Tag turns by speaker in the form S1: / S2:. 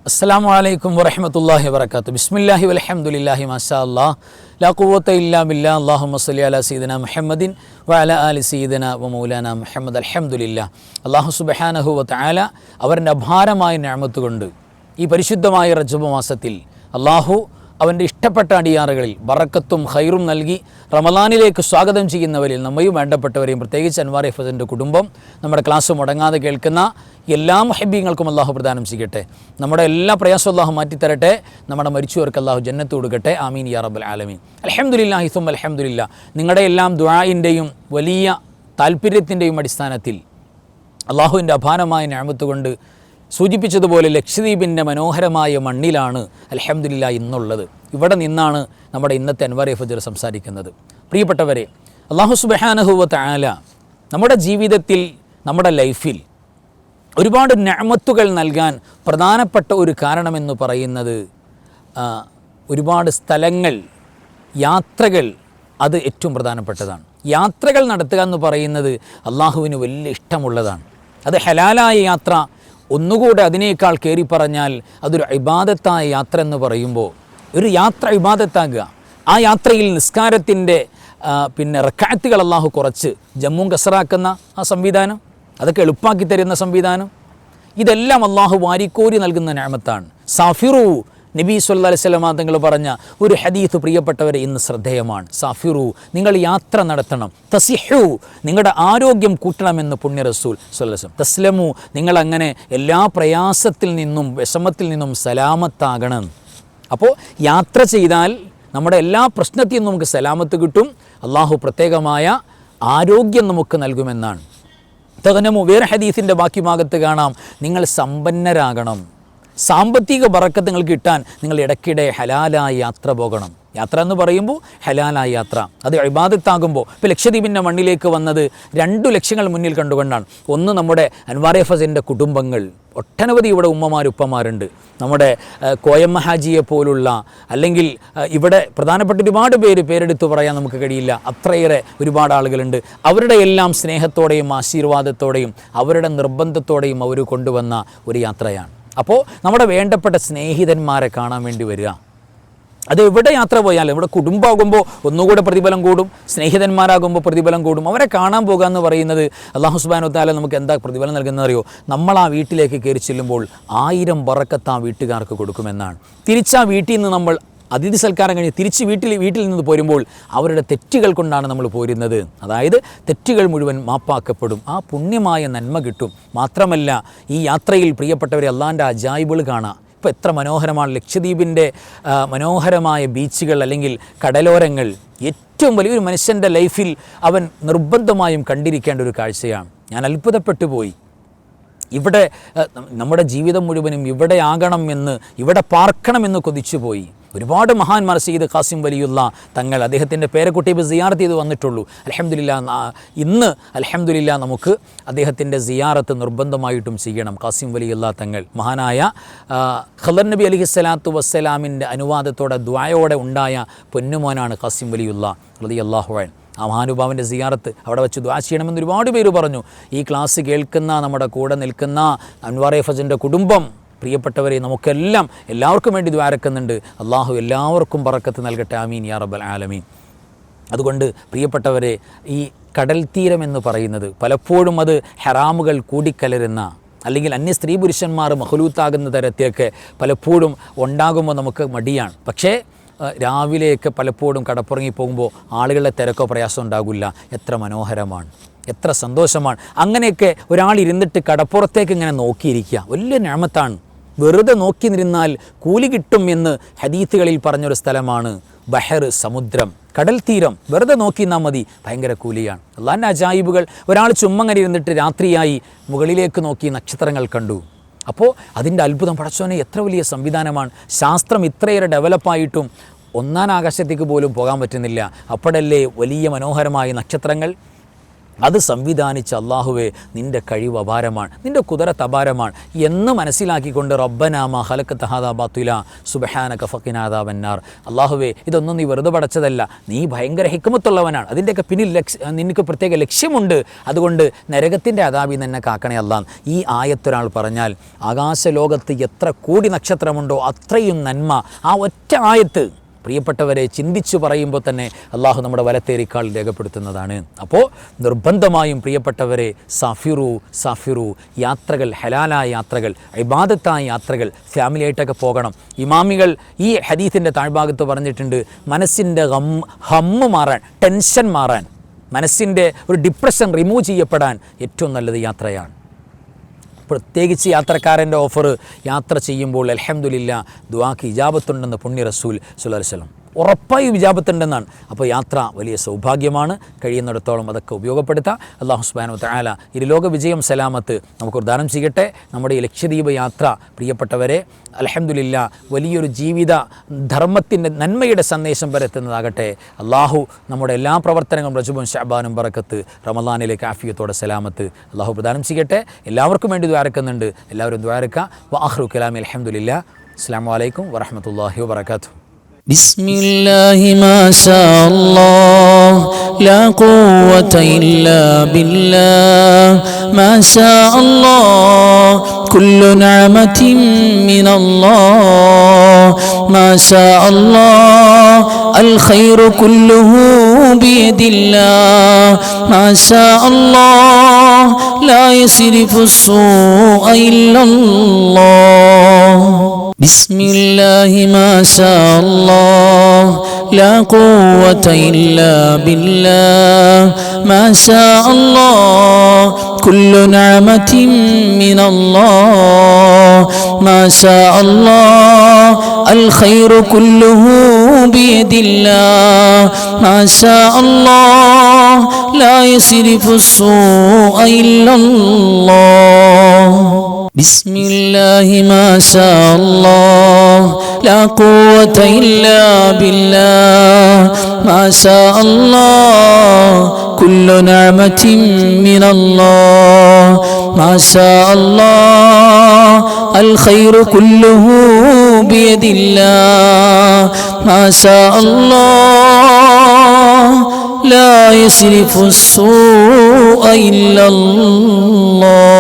S1: അസ്സലാമു അലൈക്കും വറഹ്മത്തുള്ളാഹി വബറകാതുഹു. ബിസ്മില്ലാഹി വൽഹംദുലില്ലാഹി മാഷാ അല്ലാഹ് ലാ ഖുവത ഇല്ലാ ബില്ലാഹ്. അല്ലാഹുമ്മ സ്വല്ലി അലാ സയ്യിദിനാ മുഹമ്മദിൻ വഅലാ ആലി സയ്യിദിനാ വമൗലാനാ മുഹമ്മദ്. അൽഹംദുലില്ലാഹ്. അല്ലാഹു സുബ്ഹാനഹു വ തആല അവൻ്റെ അപാരമായ നിഅമത്ത് കൊണ്ട് ഈ പരിശുദ്ധമായ റജബ് മാസത്തിൽ അല്ലാഹു അവൻ്റെ ഇഷ്ടപ്പെട്ട അടിയാറുകളിൽ ബറക്കത്തും ഖൈറും നൽകി റമളാനിലേക്ക് സ്വാഗതം ചെയ്യുന്നവരിൽ നമ്മയും വേണ്ടപ്പെട്ടവരെയും പ്രത്യേകിച്ച് അൻവാർ ഹഫീസിൻ്റെ കുടുംബം നമ്മുടെ ക്ലാസ് മുടങ്ങാതെ കേൾക്കുന്ന എല്ലാ മുഹബ്ബീങ്ങൾക്കും അല്ലാഹു പ്രദാനം ചെയ്യട്ടെ. നമ്മുടെ എല്ലാ പ്രയാസവും അല്ലാഹു മാറ്റിത്തരട്ടെ. നമ്മുടെ മരിച്ചവർക്ക് അല്ലാഹു ജന്നത്ത് കൊടുക്കട്ടെ. ആമീൻ യാ റബ്ബൽ ആലമീൻ. അൽഹംദുലില്ലാഹി സുമ്മ അൽഹംദുലില്ലാ. നിങ്ങളുടെ എല്ലാം ദുആഇൻ്റെയും വലിയ താല്പര്യത്തിൻ്റെയും അടിസ്ഥാനത്തിൽ അല്ലാഹുവിൻ്റെ അപാരമായ നിഅമത്ത് കൊണ്ട് സൂചിപ്പിച്ചതുപോലെ ലക്ഷദ്വീപിൻ്റെ മനോഹരമായ മണ്ണിലാണ് അൽഹംദുലില്ലാ ഇന്നുള്ളത്. ഇവിടെ നിന്നാണ് നമ്മുടെ ഇന്നത്തെ അൻവാർ ഫജർ സംസാരിക്കുന്നത്. പ്രിയപ്പെട്ടവരെ, അല്ലാഹു സുബ്ഹാനഹു വ തആല നമ്മുടെ ജീവിതത്തിൽ, നമ്മുടെ ലൈഫിൽ ഒരുപാട് നിഅമത്തുകൾ നൽകാൻ പ്രധാനപ്പെട്ട ഒരു കാരണമെന്ന് പറയുന്നത് ഒരുപാട് സ്ഥലങ്ങൾ, യാത്രകൾ, അത് ഏറ്റവും പ്രധാനപ്പെട്ടതാണ്. യാത്രകൾ നടത്തുക എന്ന് പറയുന്നത് അള്ളാഹുവിന് വലിയ ഇഷ്ടമുള്ളതാണ്. അത് ഹലാലായ യാത്ര, ഒന്നുകൂടെ അതിനേക്കാൾ കയറി പറഞ്ഞാൽ അതൊരു ഇബാദത്തായ യാത്ര എന്ന് പറയുമ്പോൾ ഒരു യാത്ര ഇബാദത്താകുക. ആ യാത്രയിൽ നിസ്കാരത്തിൻ്റെ റക്അത്തുകൾ അള്ളാഹു കുറച്ച് ജമ്മും കസറാക്കുന്ന ആ സംവിധാനം, അതൊക്കെ എളുപ്പാക്കി തരുന്ന സംവിധാനം, ഇതെല്ലാം അള്ളാഹു വാരിക്കോരി നൽകുന്ന നിഅമത്താണ്. സാഫിറു, നബി സല്ലല്ലാഹു അലൈഹി വസല്ലം തങ്ങൾ പറഞ്ഞ ഒരു ഹദീസ് പ്രിയപ്പെട്ടവരെ ഇന്ന് ശ്രദ്ധേയമാണ്. സാഫിറു, നിങ്ങൾ യാത്ര നടത്തണം. തസിഹു, നിങ്ങളുടെ ആരോഗ്യം കൂട്ടണമെന്ന് പുണ്യ റസൂൽ സല്ലല്ലാഹു അലൈഹി വസല്ലം. തസ്ലമു, നിങ്ങളങ്ങനെ എല്ലാ പ്രയാസത്തിൽ നിന്നും വിഷമത്തിൽ നിന്നും സലാമത്താകണം. അപ്പോൾ യാത്ര ചെയ്താൽ നമ്മുടെ എല്ലാ പ്രശ്നത്തിൽ നിന്നും നമുക്ക് സലാമത്ത് കിട്ടും. അള്ളാഹു പ്രത്യേകമായ ആരോഗ്യം നമുക്ക് നൽകുമെന്നാണ്. തഗനമു, വേറെ ഹദീസിൻ്റെ ബാക്കി ഭാഗത്ത് കാണാം, നിങ്ങൾ സമ്പന്നരാകണം. സാമ്പത്തിക ബറക്കത്ത് നിങ്ങൾക്ക് കിട്ടാൻ നിങ്ങൾ ഇടയ്ക്കിടെ ഹലാലായ യാത്ര പോകണം. യാത്ര എന്ന് പറയുമ്പോൾ ഹലാലായ യാത്ര, അത് ഇബാദത്താകുമ്പോൾ ഇപ്പോൾ ലക്ഷദ്വീപിൻ്റെ മണ്ണിലേക്ക് വന്നത് 2 ലക്ഷ്യങ്ങൾ മുന്നിൽ കണ്ടുകൊണ്ടാണ്. ഒന്ന്, നമ്മുടെ അൻവാർ ഫസിൻ്റെ കുടുംബങ്ങൾ, ഒട്ടനവധി ഇവിടെ ഉപ്പമാരുണ്ട്. നമ്മുടെ കോയമ്മ ഹാജിയെ പോലുള്ള, അല്ലെങ്കിൽ ഇവിടെ പ്രധാനപ്പെട്ട ഒരുപാട് പേരെടുത്ത് പറയാൻ നമുക്ക് കഴിയില്ല, അത്രയേറെ ഒരുപാട് ആളുകളുണ്ട്. അവരുടെ എല്ലാം സ്നേഹത്തോടെയും ആശീർവാദത്തോടെയും അവരുടെ നിർബന്ധത്തോടെയും അവർ കൊണ്ടുവന്ന ഒരു യാത്രയാണ്. അപ്പോൾ നമ്മുടെ വേണ്ടപ്പെട്ട സ്നേഹിതന്മാരെ കാണാൻ വേണ്ടി വരിക. അത് എവിടെ യാത്ര പോയാലും, ഇവിടെ കുടുംബമാകുമ്പോൾ ഒന്നുകൂടെ പ്രതിഫലം കൂടും, സ്നേഹിതന്മാരാകുമ്പോൾ പ്രതിഫലം കൂടും. അവരെ കാണാൻ പോകുക എന്ന് പറയുന്നത് അല്ലാഹു സുബ്ഹാനഹു വ തആല നമുക്ക് എന്താ പ്രതിഫലം നൽകുന്നതെന്നറിയോ? നമ്മൾ ആ വീട്ടിലേക്ക് കയറി ചെല്ലുമ്പോൾ 1000 ബറക്കത്ത് ആ വീട്ടുകാർക്ക് കൊടുക്കുമെന്നാണ്. തിരിച്ചാ വീട്ടിൽ നിന്ന് നമ്മൾ അതിഥി സൽക്കാരം കഴിഞ്ഞ് തിരിച്ച് വീട്ടിൽ നിന്ന് പോരുമ്പോൾ അവരുടെ തെറ്റുകൾ കൊണ്ടാണ് നമ്മൾ പോരുന്നത്. അതായത് തെറ്റുകൾ മുഴുവൻ മാപ്പാക്കപ്പെടും, ആ പുണ്യമായ നന്മ കിട്ടും. മാത്രമല്ല, ഈ യാത്രയിൽ പ്രിയപ്പെട്ടവരെ അള്ളാൻ്റെ അജായിബുകൾ കാണാം. ഇപ്പോൾ എത്ര മനോഹരമാണ് ലക്ഷദ്വീപിൻ്റെ മനോഹരമായ ബീച്ചുകൾ, അല്ലെങ്കിൽ കടലോരങ്ങൾ. ഏറ്റവും വലിയൊരു മനുഷ്യൻ്റെ ലൈഫിൽ അവൻ നിർബന്ധമായും കണ്ടിരിക്കേണ്ട ഒരു കാഴ്ചയാണ്. ഞാൻ അത്ഭുതപ്പെട്ടു പോയി. ഇവിടെ നമ്മുടെ ജീവിതം മുഴുവനും ഇവിടെ ആകണം എന്ന്, ഇവിടെ പാർക്കണമെന്ന് കൊതിച്ചു പോയി. ഒരുപാട് മഹാന്മാർ, സയ്യിദ് ഖാസിം വലിയുള്ള തങ്ങൾ, അദ്ദേഹത്തിൻ്റെ പേരക്കുട്ടിയെ സിയാറത്ത് ചെയ്ത് വന്നിട്ടുള്ളൂ. ഇന്ന് അൽഹംദുലില്ലാ നമുക്ക് അദ്ദേഹത്തിൻ്റെ സിയാറത്ത് നിർബന്ധമായിട്ടും ചെയ്യണം. ഖാസിം വലിയുള്ള തങ്ങൾ, മഹാനായ ഖദർ നബി അലൈഹിസ്സലാത്തു വസ്സലാമിൻ്റെ അനുവാദത്തോടെ ദുആയോടെ ഉണ്ടായ പൊന്നുമോനാണ് ഖാസിം വലിയുള്ള റളിയല്ലാഹു അൻഹു. ആ മഹാനുഭാവൻ്റെ സിയാറത്ത് അവിടെ വെച്ച് ദുആ ചെയ്യണമെന്ന് ഒരുപാട് പേര് പറഞ്ഞു. ഈ ക്ലാസ് കേൾക്കുന്ന, നമ്മുടെ കൂടെ നിൽക്കുന്ന അൻവാർ ഫസിൻ്റെ കുടുംബം, പ്രിയപ്പെട്ടവരെ, എല്ലാവർക്കും വേണ്ടി ദ്വാരക്കുന്നുണ്ട്. അള്ളാഹു എല്ലാവർക്കും ബറക്കത്ത് നൽകട്ടെ. ആമീൻ യാ റബ്ബൽ ആലമീൻ. അതുകൊണ്ട് പ്രിയപ്പെട്ടവരെ, ഈ കടൽ തീരം എന്ന് പറയുന്നത് പലപ്പോഴും അത് ഹറാമുകൾ കൂടിക്കലരുന്ന, അല്ലെങ്കിൽ അന്യ സ്ത്രീ പുരുഷന്മാർ മഹ്ലൂത്താകുന്ന തരത്തിലൊക്കെ പലപ്പോഴും ഉണ്ടാകുമ്പോൾ നമുക്ക് മടിയാണ്. പക്ഷേ രാവിലെയൊക്കെ പലപ്പോഴും കടപ്പുറങ്ങി പോകുമ്പോൾ ആളുകളുടെ തിരക്കോ പ്രയാസം ഉണ്ടാകില്ല. എത്ര മനോഹരമാണ്, എത്ര സന്തോഷമാണ്. അങ്ങനെയൊക്കെ ഒരാൾ ഇരുന്നിട്ട് കടപ്പുറത്തേക്ക് ഇങ്ങനെ നോക്കിയിരിക്കുക വലിയ നിഅമത്താണ്. വെറുതെ നോക്കി നിന്നാൽ കൂലി കിട്ടും എന്ന് ഹദീസുകളിൽ പറഞ്ഞൊരു സ്ഥലമാണ് ബഹർ, സമുദ്രം, കടൽ തീരം. വെറുതെ നോക്കി നിന്നാൽ മതി, ഭയങ്കര കൂലിയാണ്. അള്ളാൻ്റെ അജായിബുകൾ. ഒരാൾ ചുമ്മങ്ങനെ ഇരുന്നിട്ട് രാത്രിയായി മുകളിലേക്ക് നോക്കി നക്ഷത്രങ്ങൾ കണ്ടു. അപ്പോൾ അതിൻ്റെ അത്ഭുതം, പടച്ചോനെ എത്ര വലിയ സംവിധാനമാണ്. ശാസ്ത്രം ഇത്രയേറെ ഡെവലപ്പായിട്ടും 1ാം ആകാശത്തേക്ക് പോലും പോകാൻ പറ്റുന്നില്ല. അപ്പോഴല്ലേ വലിയ മനോഹരമായ നക്ഷത്രങ്ങൾ, അത് സംവിധാനിച്ച അള്ളാഹുവേ നിൻ്റെ കഴിവ് അപാരമാണ്, നിൻ്റെ കുദറത്ത് അപാരമാണ് എന്ന് മനസ്സിലാക്കിക്കൊണ്ട് റബ്ബനാ മാ ഖലഖത ഹാദാ ബാത്തില സുബ്ഹാനക ഫഖിനാ അദാബന്നാർ. അള്ളാഹുവേ ഇതൊന്നും നീ വെറുതെ പടച്ചതല്ല, നീ ഭയങ്കര ഹിക്മത്തുള്ളവനാണ്, അതിൻ്റെയൊക്കെ പിന്നിൽ നിനക്ക് പ്രത്യേക ലക്ഷ്യമുണ്ട്, അതുകൊണ്ട് നരകത്തിൻ്റെ അദാബിൽ നിന്നെ കാക്കണേ അല്ലാ. ഈ ആയത്തൊരാൾ പറഞ്ഞാൽ ആകാശലോകത്ത് എത്ര കോടി നക്ഷത്രമുണ്ടോ അത്രയും നന്മ ആ ഒറ്റ ആയത്ത് പ്രിയപ്പെട്ടവരെ ചിന്തിച്ചു പറയുമ്പോൾ തന്നെ അള്ളാഹു നമ്മുടെ വലത്തേരിക്കാൾ രേഖപ്പെടുത്തുന്നതാണ്. അപ്പോൾ നിർബന്ധമായും പ്രിയപ്പെട്ടവരെ സാഫിറു യാത്രകൾ, ഹലാലായ യാത്രകൾ, ഇബാദത്തായ യാത്രകൾ, ഫാമിലിയായിട്ടൊക്കെ പോകണം. ഇമാമികൾ ഈ ഹദീസിൻ്റെ താഴ്ഭാഗത്ത് പറഞ്ഞിട്ടുണ്ട്, മനസ്സിൻ്റെ ഹമ്മ് മാറാൻ, ടെൻഷൻ മാറാൻ, മനസ്സിൻ്റെ ഒരു ഡിപ്രഷൻ റിമൂവ് ചെയ്യപ്പെടാൻ ഏറ്റവും നല്ലത് യാത്രയാണ്. പ്രത്യേകിച്ച് യാത്രക്കാരൻ്റെ ഓഫർ യാത്ര ചെയ്യുമ്പോൾ അൽഹംദുലില്ലാ ദുആക്ക് ഇജാബത്തുണ്ടെന്ന് പുണ്യ റസൂൽ സ്വല്ലല്ലാഹു അലൈഹി വസല്ലം ഉറപ്പായും വിജാബത്തുണ്ടെന്നാണ്. അപ്പോൾ യാത്ര വലിയ സൗഭാഗ്യമാണ്, കഴിയുന്നിടത്തോളം അതൊക്കെ ഉപയോഗപ്പെടുത്താം. അല്ലാഹു സുബ്ഹാനഹു വ തആല ഇരുലോക വിജയം സലാമത്ത് നമുക്ക് പ്രദാനം ചെയ്യട്ടെ. നമ്മുടെ ഈ ലക്ഷദ്വീപ് യാത്ര പ്രിയപ്പെട്ടവരെ അൽഹംദുലില്ലാ വലിയൊരു ജീവിത ധർമ്മത്തിൻ്റെ നന്മയുടെ സന്ദേശം പരത്തുന്നതാകട്ടെ. അള്ളാഹു നമ്മുടെ എല്ലാ പ്രവർത്തനങ്ങളും റജബും ശഅബാനും ബറക്കത്ത് റമളാനിലേക്ക് ആഫിയത്തോടെ സലാമത്ത് അള്ളാഹു പ്രദാനം ചെയ്യട്ടെ. എല്ലാവർക്കും വേണ്ടി ദ്വാരക്കുന്നുണ്ട്, എല്ലാവരും ദ്വാരക്കുക. വആഖിറു കലാമി അൽഹംദുലില്ലാ. അസ്സലാമു അലൈക്കും വറഹ്മത്തുള്ളാഹി വബറകാതുഹു.
S2: بسم الله ما شاء الله لا قوة إلا بالله ما شاء الله كل نعمة من الله ما شاء الله الخير كله بيد الله ما شاء الله لا يصرف السوء إلا الله بسم الله ما شاء الله لا قوة إلا بالله ما شاء الله كل نعمة من الله ما شاء الله الخير كله بيد الله ما شاء الله لا يصرف السوء إلا الله بسم الله ما شاء الله لا قوة إلا بالله ما شاء الله كل نعمة من الله ما شاء الله الخير كله بيد الله ما شاء الله لا يصرف السوء إلا الله